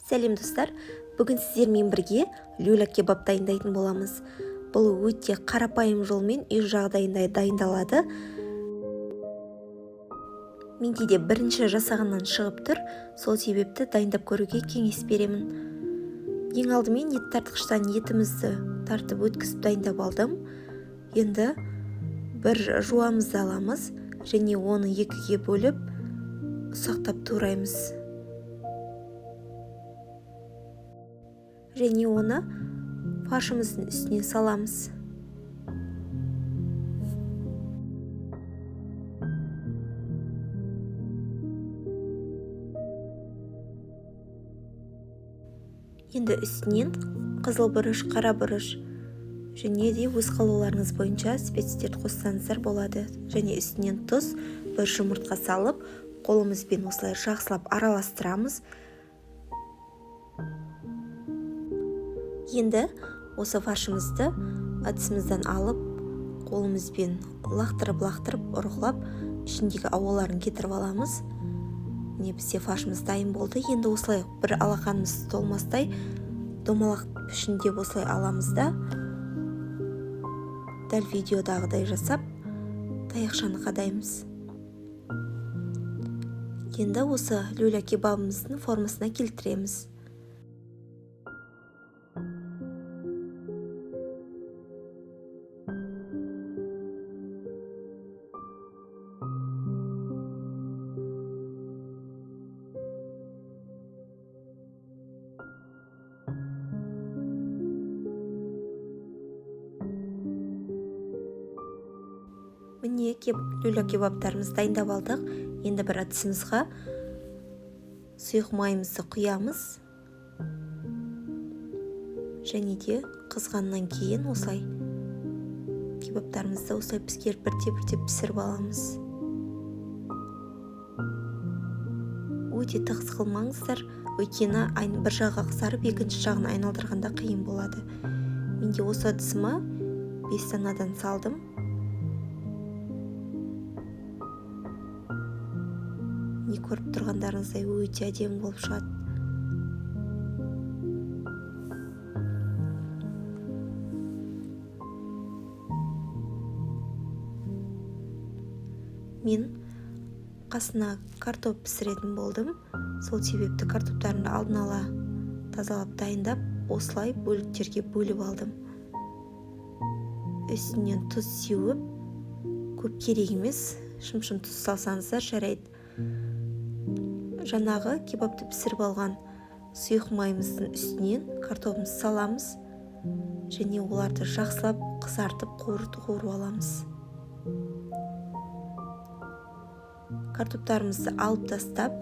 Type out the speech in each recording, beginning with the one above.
Сәлем достар, бүгін сіздермен бірге люля кебаб дайындайтын боламыз. Бұл өте қарапайым жолмен үй жағдайында дайындалады. Менде де бірінші жасағаннан шығып тұр, сол себепті дайындап көруге кеңес беремін. Ең алдымен ет тартқыштан етімізді тартып өткізіп дайындап алдым. Енді бір жуамызды аламыз және оны екіге бөліп ұсақтап тураймыз. Және оны фаршымыздың үстіне саламыз. Енді үстінен қызыл бұрыш, қара бұрыш және де өз қалауларыңыз бойынша спецтерді қоссаңыздар болады. Және үстінен тұз, бір жұмыртқа салып, қолымызбен осылай жақсылап араластырамыз. Енді осы фаршымызды әдісімізден алып, қолымызбен лақтырып, ұрғылап, ішіндегі ауаларын кетіріп аламыз. Бізде фаршымыз дайын болды. Енді осылай бір алақанымыз толмастай домалақ пішінде осылай аламыз да, дәл видеодағыдай жасап, таяқшаны қадаймыз. Енді осы люля кебабымыздың формасына келтіреміз. Міне люля кебаптарымыз дайындап алдық. Енді бір әдісімізға сұйық майымызды құямыз. Және де қызғаннан кейін осылай кебаптарымызды осылай піскеріп бірте-бірте пісіріп аламыз. Өте тығыз қылмаңыздар, өйткені бір жағы қызарып, екінші жағын айналдырғанда қиын болады. Менде осы әдісіме 5 данадан салдым. Не көріп тұрғандарыңыздай өте әдемі болып шығады. Мен қасына картоп пісіретін болдым. Сол себепті картоптарымды алдын ала тазалап дайындап, осылай бөліктерге бөліп алдым. Үстінен тұз сеуіп, көп керек емес, шым-шым тұз салсаңыздар жарайды. Жаңағы кебапты пісіріп алған сұйық майымыздың үстінен картопымызды саламыз және оларды жақсылап қызартып қуырып аламыз. Картоптарымызды алып тастап,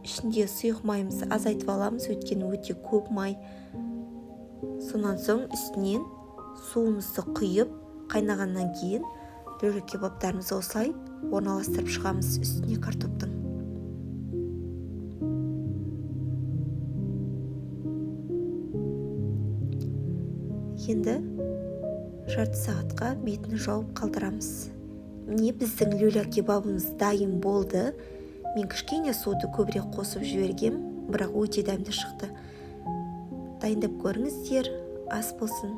ішінде сұйық майымызды азайтып аламыз, өйткені өте көп май. Сонан соң үстінен суымызды құйып, қайнағаннан кейін люля кебаптарымызды осылай орналастырып шығамыз үстіне картоптың. Енді жарты сағатқа бетін жауып қалдырамыз. Міне біздің люля кебабымыз дайын болды. Мен кішкене суды көбірек қосып жібергем, бірақ өте дәмді шықты. Дайындап көріңіздер, ас болсын.